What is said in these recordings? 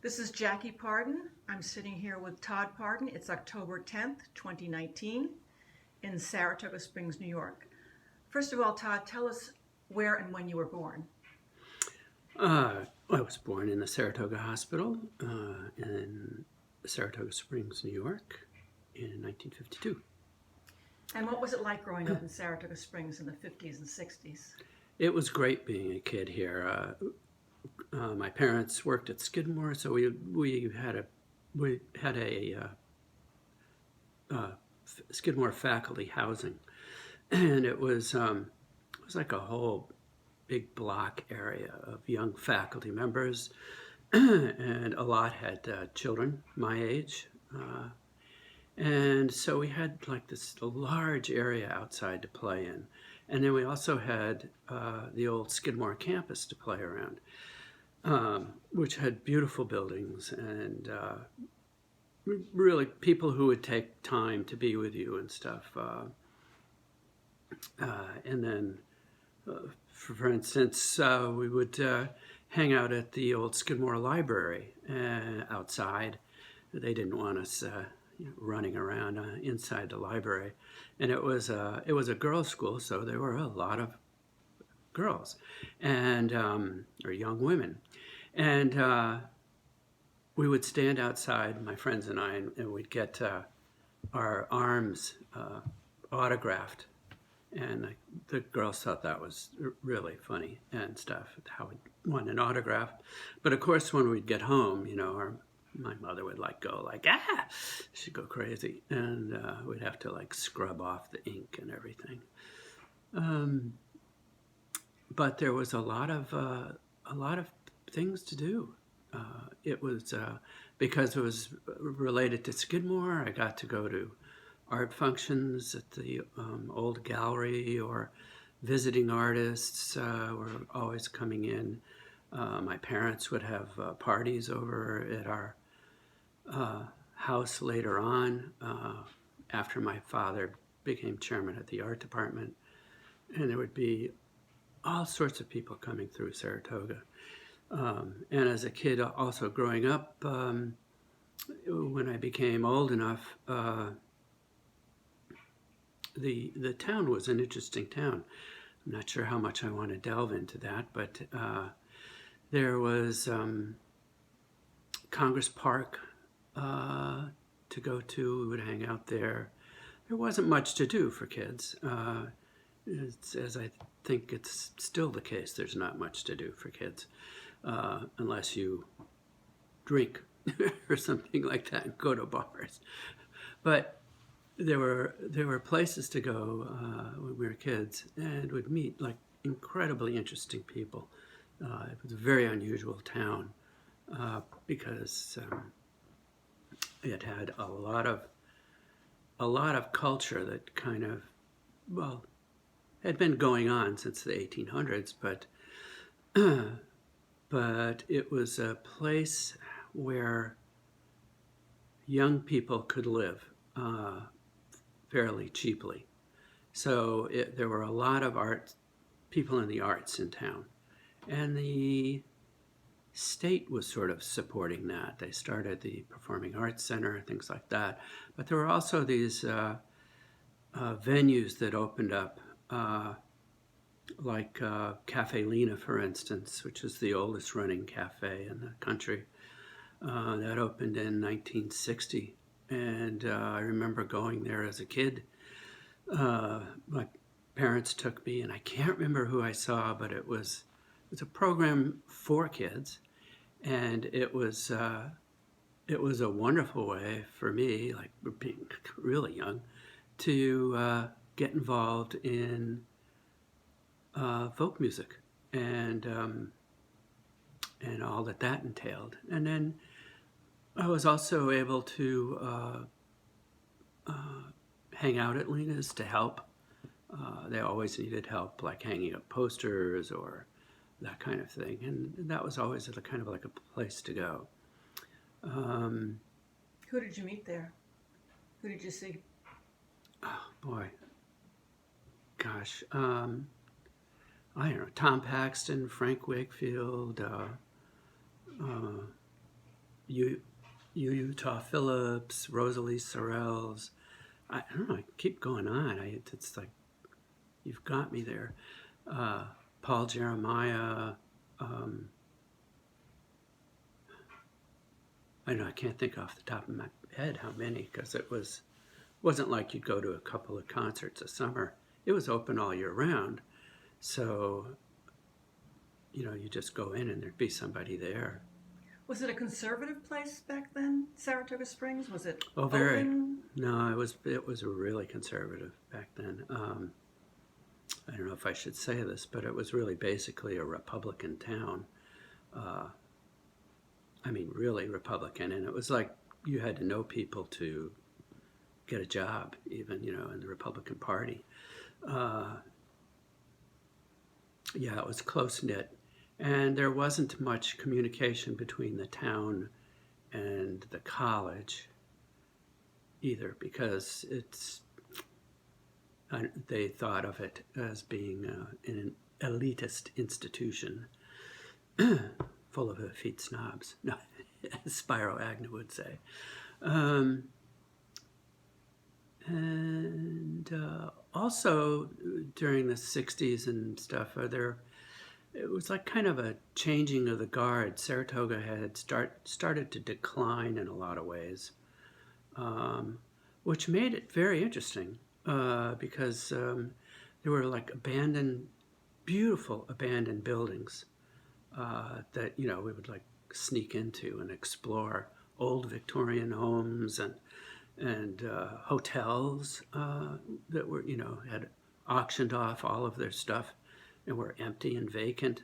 This is Jackie Pardon. I'm sitting here with Tod Pardon. It's October 10th, 2019 in Saratoga Springs, New York. First of all, Tod, tell us where and when you were born. I was born in the Saratoga Hospital in Saratoga Springs, New York in 1952. And what was it like growing up in Saratoga Springs in the 50s and 60s? It was great being a kid here. My parents worked at Skidmore, so we had a Skidmore faculty housing, and it was like a whole big block area of young faculty members, and a lot had children my age, and so we had like this large area outside to play in, and then we also had the old Skidmore campus to play around, which had beautiful buildings and really people who would take time to be with you and stuff. And then, for instance, we would hang out at the old Skidmore Library outside. They didn't want us running around inside the library, and it was a girls' school, so there were a lot of girls and or young women, and we would stand outside, my friends and I, and we'd get our arms autographed. And the girls thought that was really funny and stuff, how we'd want an autograph. But of course, when we'd get home, my mother would go she'd go crazy. And we'd have to scrub off the ink and everything. But there was a lot of things to do. It was because it was related to Skidmore. I got to go to art functions at the old gallery, or visiting artists were always coming in. My parents would have parties over at our house later on, after my father became chairman of the art department, and there would be all sorts of people coming through Saratoga. And as a kid, also growing up, when I became old enough, the town was an interesting town. I'm not sure how much I want to delve into that, but there was Congress Park to go to. We would hang out there. There wasn't much to do for kids. As I think it's still the case, there's not much to do for kids. Unless you drink or something like that and go to bars. But there were places to go when we were kids, and would meet incredibly interesting people. It was a very unusual town because it had a lot of culture that kind of, had been going on since the 1800s, but it was a place where young people could live fairly cheaply. So there were a lot of people in the arts in town. And the state was sort of supporting that. They started the Performing Arts Center, things like that. But there were also these venues that opened up, like Cafe Lena, for instance, which is the oldest running cafe in the country. That opened in 1960, and I remember going there as a kid. My parents took me, and I can't remember who I saw, but it was a program for kids, and it was a wonderful way for me, being really young, to get involved in folk music and all that entailed. And then I was also able to hang out at Lena's to help. They always needed help, like hanging up posters or that kind of thing, and that was always kind of like a place to go. Who did you meet there? Who did you see? Oh boy, gosh. I don't know, Tom Paxton, Frank Wakefield, Utah Phillips, Rosalie Sorrells. I don't know. I keep going on. It's like you've got me there. Paul Jeremiah. I know I can't think off the top of my head how many, because wasn't like you'd go to a couple of concerts a summer. It was open all year round, so you just go in and there'd be somebody there. Was it a conservative place back then, Saratoga Springs? Was it Very. open? No, it was really conservative back then. I don't know if I should say this, but it was really basically a Republican town. Really Republican, and it was like you had to know people to get a job, even in the Republican Party. It was close knit, and there wasn't much communication between the town and the college either, because they thought of it as being an elitist institution full of effete snobs. No, as Spiro Agnew would say. Also during the 60s and stuff, it was like kind of a changing of the guard. Saratoga had started to decline in a lot of ways, which made it very interesting because there were like beautiful abandoned buildings that we would like sneak into and explore, old Victorian homes and hotels that were had auctioned off all of their stuff and were empty and vacant.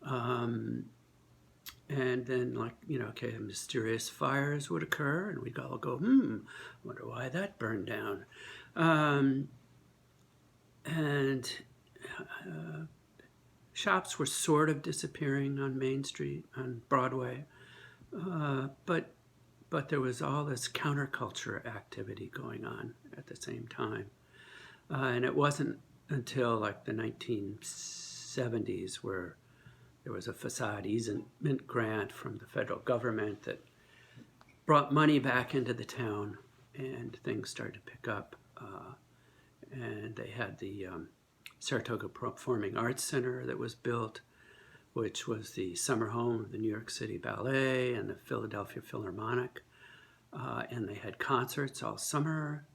And then mysterious fires would occur, and we'd all go, wonder why that burned down. And shops were sort of disappearing on Main Street, on Broadway, but there was all this counterculture activity going on at the same time. And it wasn't until like the 1970s where there was a facade easement grant from the federal government that brought money back into the town, and things started to pick up. And they had the Saratoga Performing Arts Center that was built, which was the summer home of the New York City Ballet and the Philadelphia Philharmonic. And they had concerts all summer.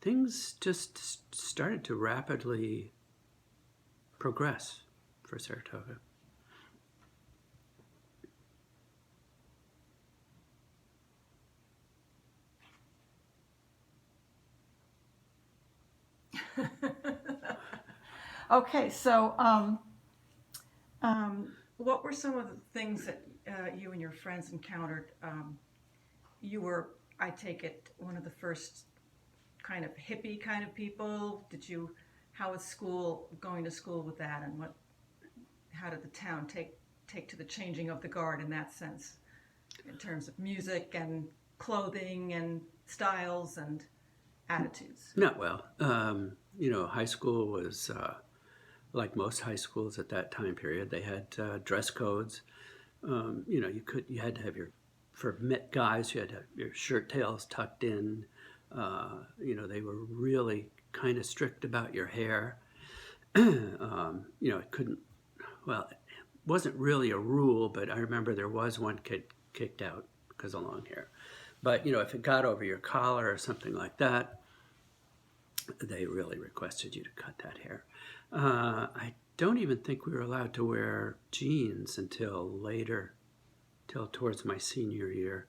Things just started to rapidly progress for Saratoga. Okay, so what were some of the things that you and your friends encountered? You were, I take it, one of the first kind of hippie kind of people. How was going to school with that, and how did the town take to the changing of the guard in that sense, in terms of music and clothing and styles and attitudes? Not well. High school was like most high schools at that time period. They had dress codes. You had to have for guys, you had to have your shirt tails tucked in. They were really kind of strict about your hair. It wasn't really a rule, but I remember there was one kid kicked out because of long hair. But, if it got over your collar or something like that, they really requested you to cut that hair. I don't even think we were allowed to wear jeans until later, till towards my senior year.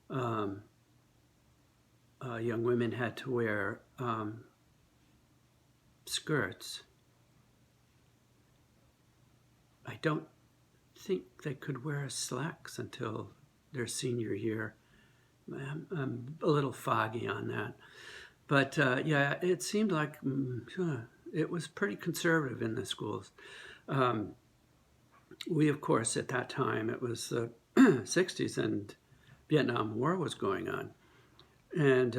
Young women had to wear skirts. I don't think they could wear slacks until their senior year. I'm a little foggy on that. But it seemed like it was pretty conservative in the schools. We, of course, at that time, it was the 60s and Vietnam War was going on. And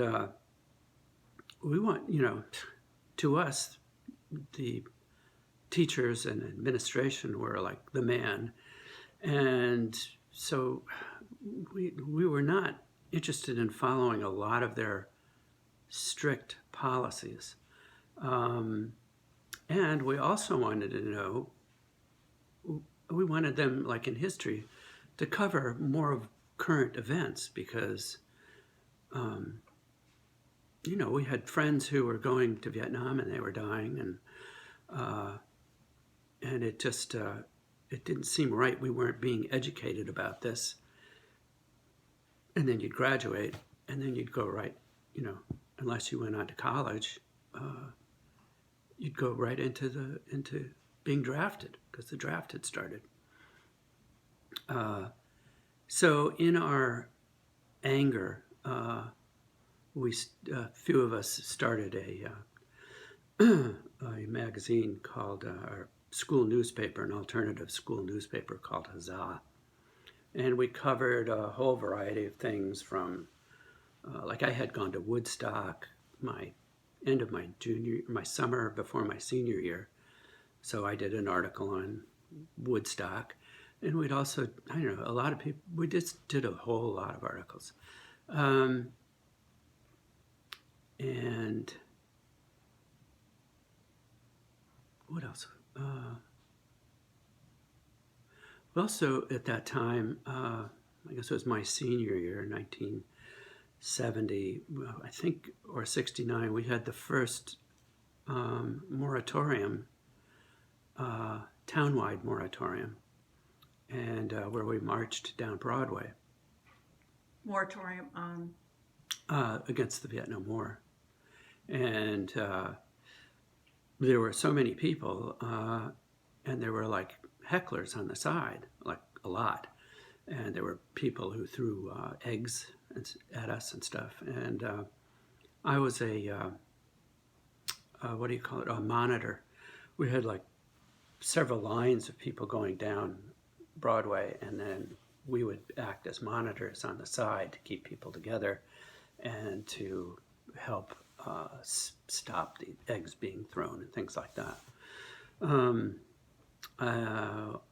we want, to us, the teachers and administration were like the man. And So we were not interested in following a lot of their strict policies. And we also wanted to know, we wanted them, like in history, to cover more of current events because, we had friends who were going to Vietnam and they were dying, and it just it didn't seem right. We weren't being educated about this. And then you'd graduate, and then you'd go right, unless you went on to college, you'd go right into being drafted because the draft had started. So in our anger, a few of us started a magazine called our school newspaper, an alternative school newspaper called Huzzah. And we covered a whole variety of things from, like I had gone to Woodstock end of my summer before my senior year. So I did an article on Woodstock. And we'd also, a lot of people, we just did a whole lot of articles. And what else? Well, so at that time, I guess it was my senior year, 1970, I think, or 69, we had the first moratorium, townwide moratorium, and where we marched down Broadway. Moratorium on? Against the Vietnam War. And there were so many people, and there were like hecklers on the side, like a lot. And there were people who threw eggs at us and stuff. And I was a monitor. We had like several lines of people going down Broadway, and then we would act as monitors on the side to keep people together and to help stop the eggs being thrown and things like that.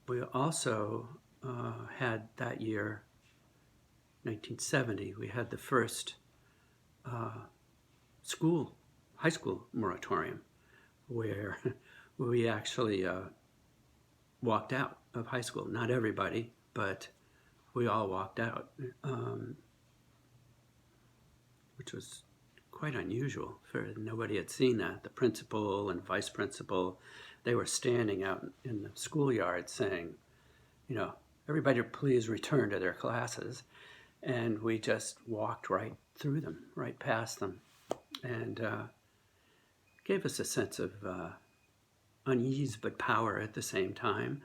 We also had that year, 1970, we had the first high school moratorium where we actually walked out of high school. Not everybody, but we all walked out, which was quite unusual. Nobody had seen that. The principal and vice principal, they were standing out in the schoolyard saying, everybody please return to their classes. And we just walked right through them, right past them. And gave us a sense of unease but power at the same time,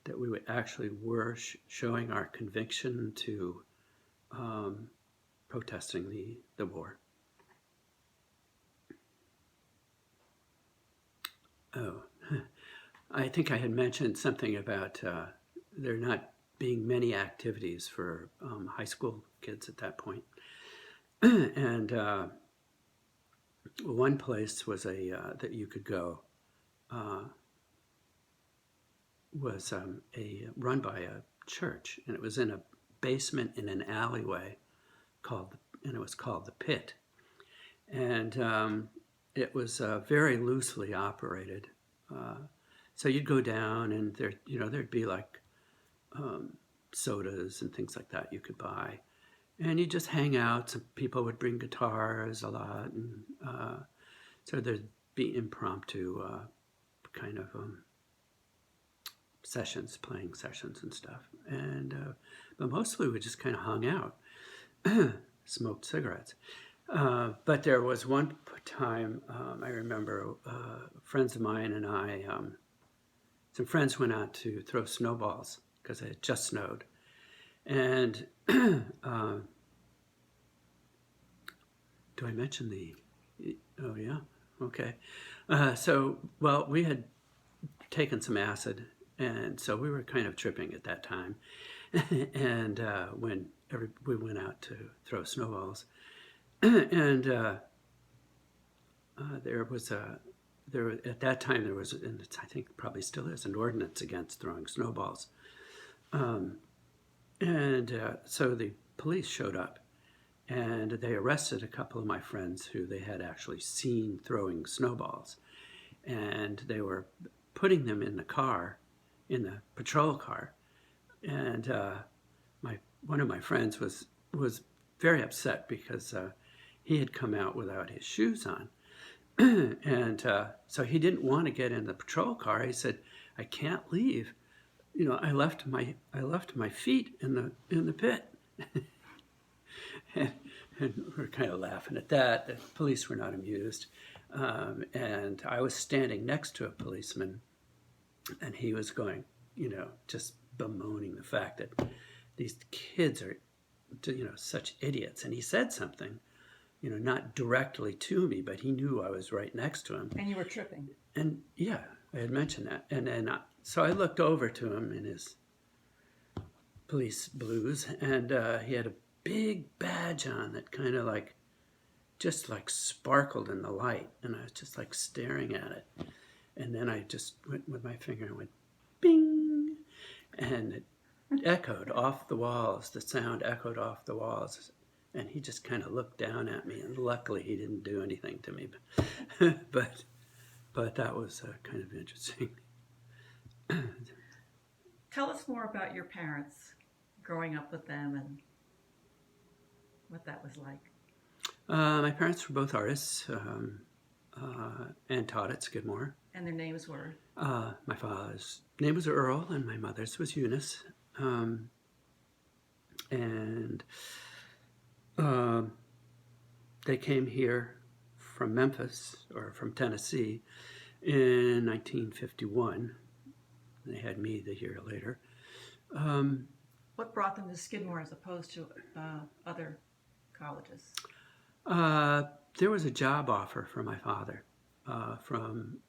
that we actually were showing our conviction to protesting the war. Oh, I think I had mentioned something about there not being many activities for high school kids at that point. And one place was that you could go was run by a church, and it was in a basement in an alleyway and it was called the Pit. And it was very loosely operated. So you'd go down, and there'd be like sodas and things like that you could buy, and you just hang out. Some people would bring guitars a lot, and so there'd be impromptu kind of playing sessions and stuff. And but mostly we just kind of hung out, smoked cigarettes. But there was one time, I remember friends of mine and I, some friends went out to throw snowballs because it had just snowed. And do I mention oh yeah, okay. We had taken some acid, and so we were kind of tripping at that time. And when we went out to throw snowballs, and at that time there was, and I think probably still is, an ordinance against throwing snowballs. And so the police showed up, and they arrested a couple of my friends who they had actually seen throwing snowballs. And they were putting them in the car, in the patrol car. And one of my friends was very upset because he had come out without his shoes on. And so he didn't want to get in the patrol car. He said, "I can't leave. I left my feet in the pit." And we're kind of laughing at that. The police were not amused. And I was standing next to a policeman, and he was going, just bemoaning the fact that these kids are, such idiots. And he said something, not directly to me, but he knew I was right next to him. And you were tripping. And yeah, I had mentioned that. And then, so I looked over to him in his police blues, and he had a big badge on that kind of just sparkled in the light. And I was just staring at it. And then I just went with my finger and went, bing, and it echoed off the walls. The sound echoed off the walls. And he just kind of looked down at me, and luckily he didn't do anything to me. But that was kind of interesting. Tell us more about your parents, growing up with them, and what that was like. My parents were both artists and taught at Skidmore. And their names were? My father's name was Earl, and my mother's was Eunice. And they came here from Memphis, or from Tennessee, in 1951. They had me the year later. What brought them to Skidmore as opposed to other colleges? There was a job offer for my father from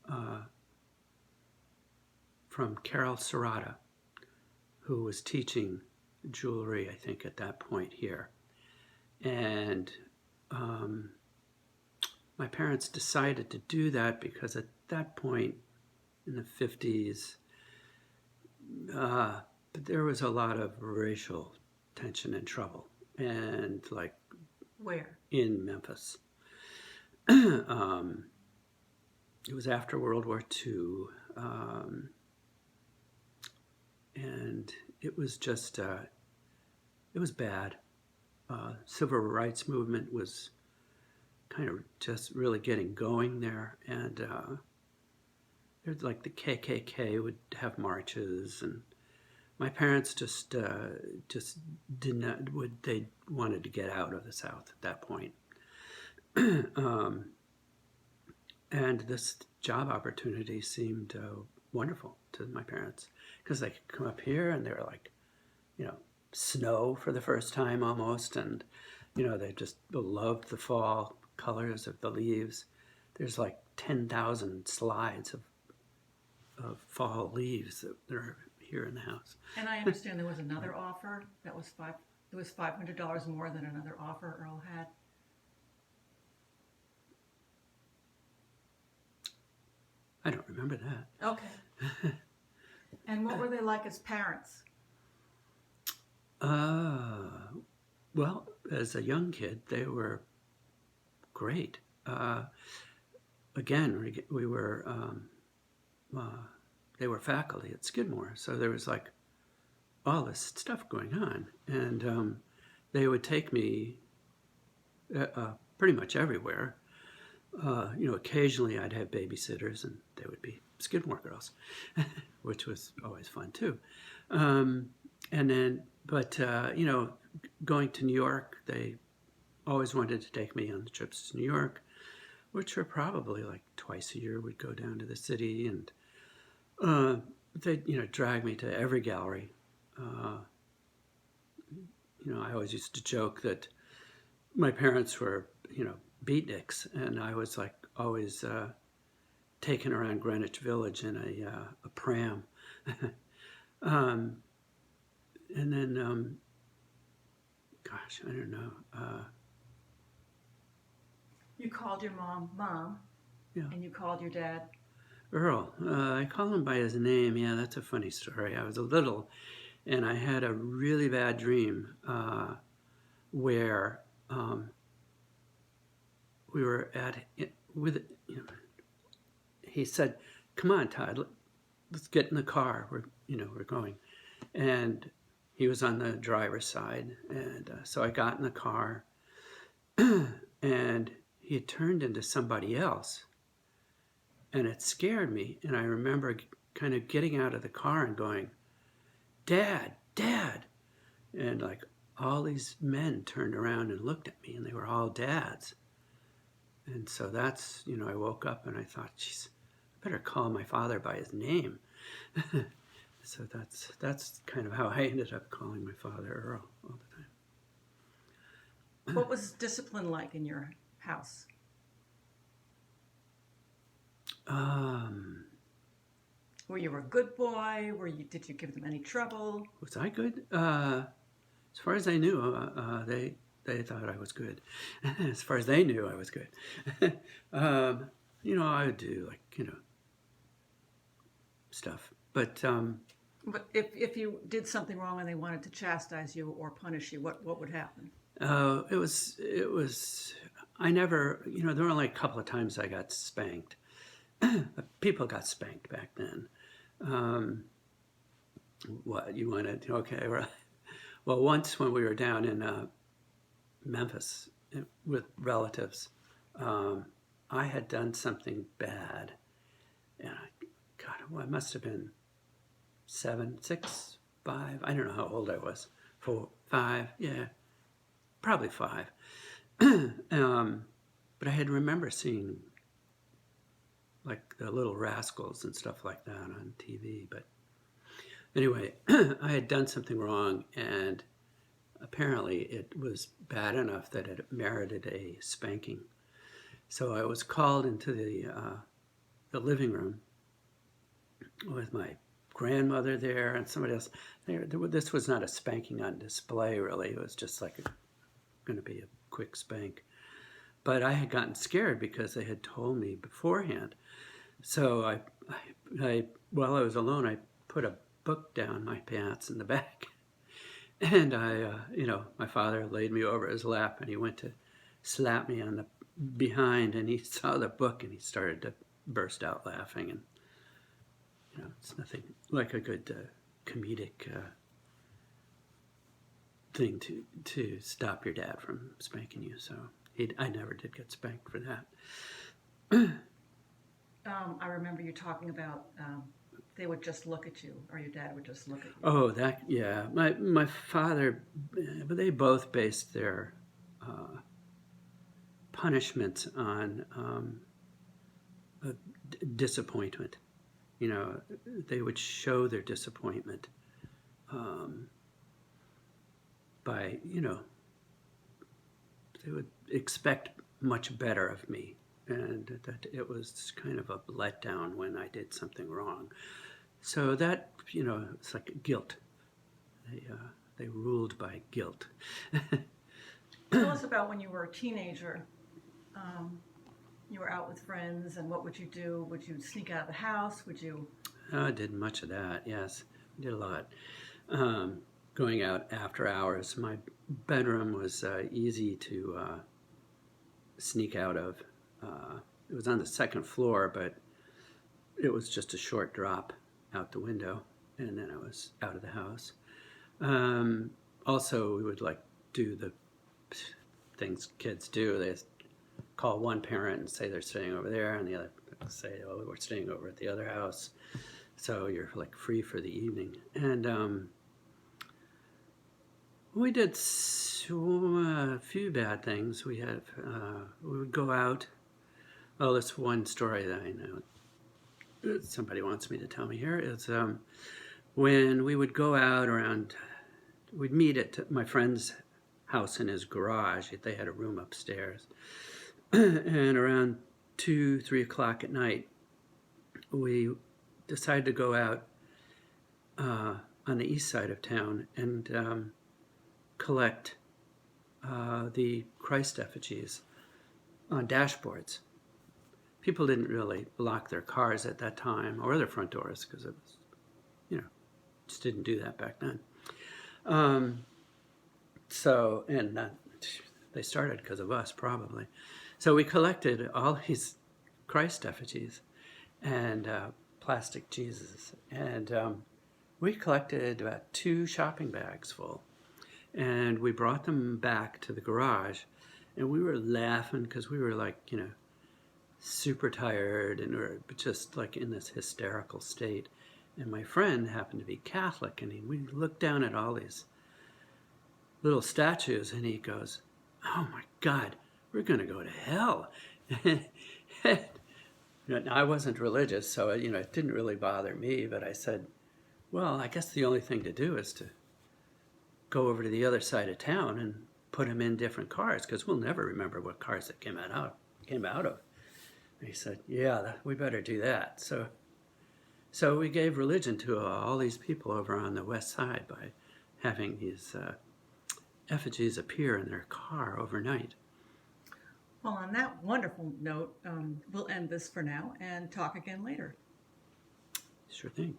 Carol Serrata, who was teaching jewelry, I think, at that point here. And my parents decided to do that because at that point in the 50s, there was a lot of racial tension and trouble. And where? In Memphis. It was after World War II. And it was just, it was bad. Civil rights movement was kind of just really getting going there. And there's the KKK would have marches, and my parents just did not, they wanted to get out of the South at that point. And this job opportunity seemed wonderful to my parents because they could come up here and they were snow for the first time almost, and they just loved the fall colors of the leaves. There's 10,000 slides of fall leaves that are here in the house. And I understand there was another offer that was it was $500 more than another offer Earl had. I don't remember that. Okay. And what were they like as parents? Well, as a young kid, they were great. Again, we were, they were faculty at Skidmore, so there was all this stuff going on. And they would take me pretty much everywhere. Occasionally I'd have babysitters, and they would be Skidmore girls, which was always fun too. Going to New York, they always wanted to take me on the trips to New York, which were probably twice a year. We'd go down to the city, and they'd drag me to every gallery. I always used to joke that my parents were, beatniks, and I was always taken around Greenwich Village in a pram. And then, gosh, I don't know. You called your mom, Mom, Yeah. and you called your dad? Earl. I call him by his name. Yeah, that's a funny story. I was a little, And I had a really bad dream where we were he said, "Come on, Todd, let's get in the car. We're going." And he was on the driver's side. And so I got in the car and he had turned into somebody else. And it scared me. And I remember kind of getting out of the car and going, "Dad, Dad." And like all these men turned around and looked at me, and they were all dads. And so that's, I woke up and I thought, geez, I better call my father by his name. So that's kind of how I ended up calling my father Earl all the time. What was discipline like in your house? Were you a good boy? Did you give them any trouble? Was I good? As far as I knew, they thought I was good. As far as they knew, I was good. I would do stuff. But if you did something wrong and they wanted to chastise you or punish you, what would happen? it was. I never. There were only a couple of times I got spanked. People got spanked back then. What you wanted? Okay, right. Well, once when we were down in Memphis with relatives, I had done something bad, and I must have been 7, 6, 5. I don't know how old I was. 4, 5, yeah, probably 5. But I remember seeing like the Little Rascals and stuff like that on TV. But anyway, I had done something wrong, and apparently it was bad enough that it merited a spanking. So I was called into the living room with my grandmother there and somebody else. This was not a spanking on display, really. It was just like going to be a quick spank. But I had gotten scared because they had told me beforehand. So I while I was alone, I put a book down my pants in the back. And my father laid me over his lap, and he went to slap me on the behind, and he saw the book, and he started to burst out laughing. And it's nothing like a good comedic thing to stop your dad from spanking you. So I never did get spanked for that. I remember you talking about they would just look at you, or your dad would just look at you. Oh, yeah. My father, but they both based their punishments on disappointment. They would show their disappointment by, they would expect much better of me. And that it was kind of a letdown when I did something wrong. So that, it's like guilt. They ruled by guilt. Tell us about when you were a teenager. You were out with friends, and what would you do? Would you sneak out of the house? Would you? I did much of that, yes. I did a lot. Going out after hours. My bedroom was easy to sneak out of. It was on the second floor, but it was just a short drop out the window, and then I was out of the house. Also, we would do the things kids do. They call one parent and say they're staying over there, and the other say, "Oh, we're staying over at the other house." So you're free for the evening. And we did a few bad things. We would go out. Oh, that's one story that I know that somebody wants me to tell me here. Is when we would go out we'd meet at my friend's house in his garage. They had a room upstairs. And around 2, 3 o'clock at night, we decided to go out on the east side of town and collect the Christ effigies on dashboards. People didn't really lock their cars at that time or their front doors because it was, just didn't do that back then. So, and they started because of us, probably. So we collected all these Christ effigies and plastic Jesus. And we collected about 2 shopping bags full. And we brought them back to the garage. And we were laughing because we were like, super tired and we were just like in this hysterical state. And my friend happened to be Catholic, and we looked down at all these little statues, and he goes, "Oh my God, we're going to go to hell." I wasn't religious, so it didn't really bother me. But I said, "Well, I guess the only thing to do is to go over to the other side of town and put them in different cars, because we'll never remember what cars that came out of." And he said, "Yeah, we better do that." So we gave religion to all these people over on the west side by having these effigies appear in their car overnight. Well, on that wonderful note, we'll end this for now and talk again later. Sure thing.